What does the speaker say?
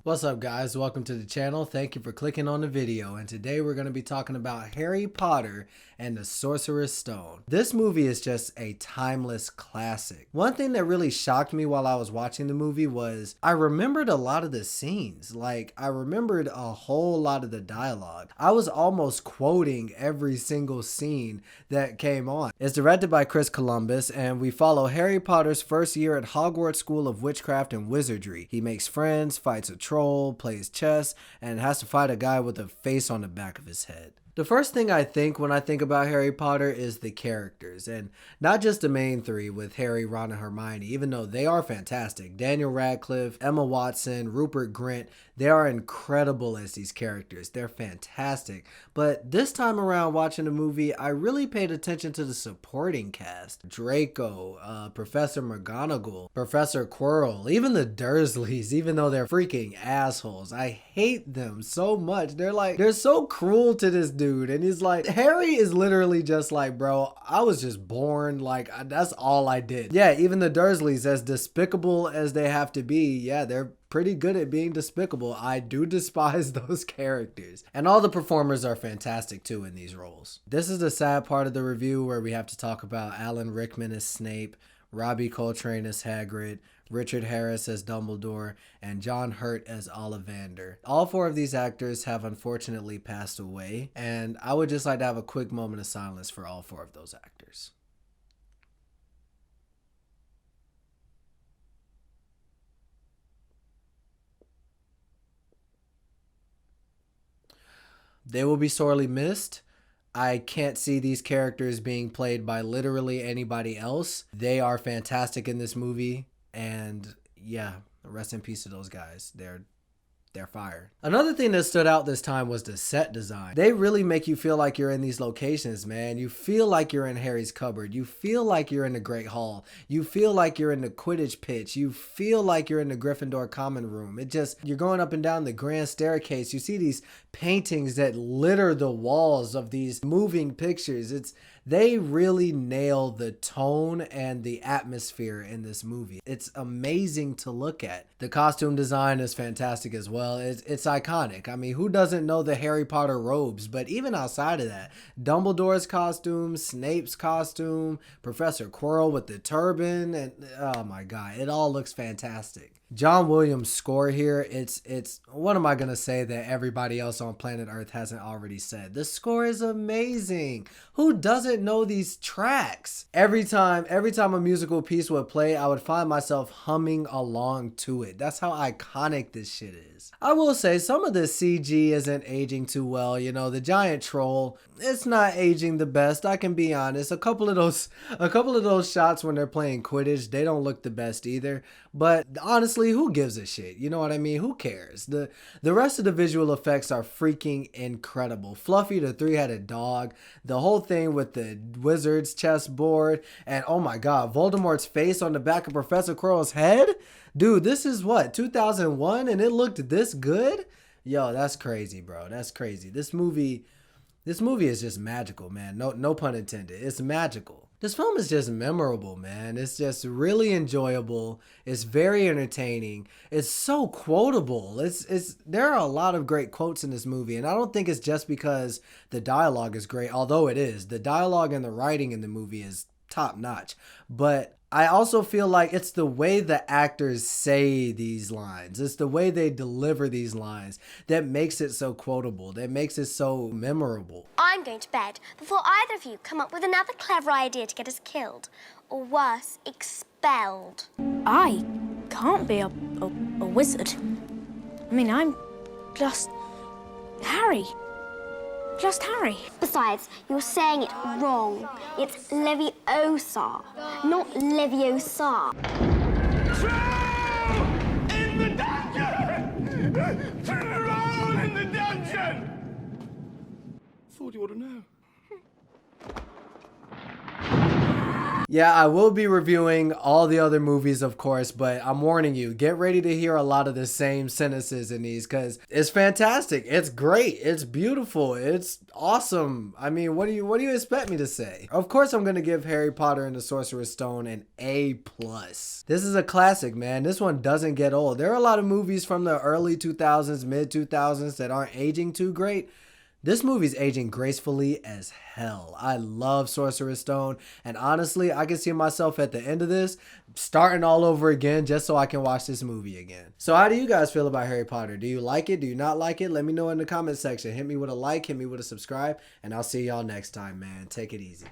What's up guys, welcome to the channel. Thank you for clicking on the video, and today we're going to be talking about Harry Potter and the Sorcerer's Stone. This movie is just a timeless classic. One thing that really shocked me while I was watching the movie was I remembered a lot of the scenes. Like, I remembered a whole lot of the dialogue. I was almost quoting every single scene that came on. It's directed by Chris Columbus, and we follow Harry Potter's first year at Hogwarts School of Witchcraft and Wizardry. He makes friends, fights a troll, plays chess, and has to fight a guy with a face on the back of his head. The first thing I think when I think about Harry Potter is the characters, and not just the main three with Harry, Ron, and Hermione, even though they are fantastic. Daniel Radcliffe, Emma Watson, Rupert Grint, they are incredible as these characters. They're fantastic. But this time around watching the movie, I really paid attention to the supporting cast. Draco, Professor McGonagall, Professor Quirrell, even the Dursleys, even though they're freaking assholes. I hate them so much. They're so cruel to this dude. And he's like, Harry is literally just like, bro, I was just born, like, that's all I did. Yeah, even the Dursleys, as despicable as they have to be, yeah, they're pretty good at being despicable. I do despise those characters. And all the performers are fantastic too in these roles. This is the sad part of the review where we have to talk about Alan Rickman as Snape, Robbie Coltrane as Hagrid, Richard Harris as Dumbledore, and John Hurt as Ollivander. All four of these actors have unfortunately passed away, and I would just like to have a quick moment of silence for all four of those actors. They will be sorely missed. I can't see these characters being played by literally anybody else. They are fantastic in this movie, and yeah, rest in peace to those guys. They're fire. Another thing that stood out this time was the set design. They really make you feel like you're in these locations, man. You feel like you're in Harry's cupboard. You feel like you're in the Great Hall. You feel like you're in the Quidditch pitch. You feel like you're in the Gryffindor common room. You're going up and down the grand staircase. You see these paintings that litter the walls of these moving pictures. They really nail the tone and the atmosphere in this movie. It's amazing to look at. The costume design is fantastic as well. It's iconic. I mean, who doesn't know the Harry Potter robes? But even outside of that, Dumbledore's costume, Snape's costume, Professor Quirrell with the turban, and oh my god, it all looks fantastic. John Williams' score here, it's what am I gonna say that everybody else on planet Earth hasn't already said? The score is amazing. Who doesn't know these tracks? Every time a musical piece would play, I would find myself humming along to it. That's how iconic this shit is. I will say some of the CG isn't aging too well. You know, the giant troll, it's not aging the best. I can be honest. A couple of those shots when they're playing Quidditch, they don't look the best either. But honestly, who gives a shit? You know what I mean? Who cares? The rest of the visual effects are freaking incredible. Fluffy the three-headed dog, the whole thing with the wizard's chessboard, and oh my god, Voldemort's face on the back of Professor Quirrell's head? Dude, this is what, 2001, and it looked this good? Yo, that's crazy, bro. That's crazy. This movie is just magical, man. No pun intended. It's magical. This film is just memorable, man. It's just really enjoyable. It's very entertaining. It's so quotable. There are a lot of great quotes in this movie, and I don't think it's just because the dialogue is great, although it is. The dialogue and the writing in the movie is top notch. But I also feel like it's the way the actors say these lines. It's the way they deliver these lines that makes it so quotable, that makes it so memorable. I'm going to bed before either of you come up with another clever idea to get us killed. Or worse, expelled. I can't be a wizard. I mean, I'm just Harry. Just Harry. Besides, you're saying it wrong. It's Leviosa, not Leviosa. In the dungeon! Turn around in the dungeon! Thought you ought to know. Yeah, I will be reviewing all the other movies, of course, but I'm warning you, get ready to hear a lot of the same sentences in these because it's fantastic. It's great. It's beautiful. It's awesome. I mean, what do you expect me to say? Of course, I'm gonna give Harry Potter and the Sorcerer's Stone an A+. This is a classic, man. This one doesn't get old. There are a lot of movies from the early 2000s, mid 2000s that aren't aging too great. This movie's aging gracefully as hell. I love Sorcerer's Stone, and honestly, I can see myself at the end of this starting all over again just so I can watch this movie again. So how do you guys feel about Harry Potter? Do you like it? Do you not like it? Let me know in the comment section. Hit me with a like, hit me with a subscribe, and I'll see y'all next time, man. Take it easy.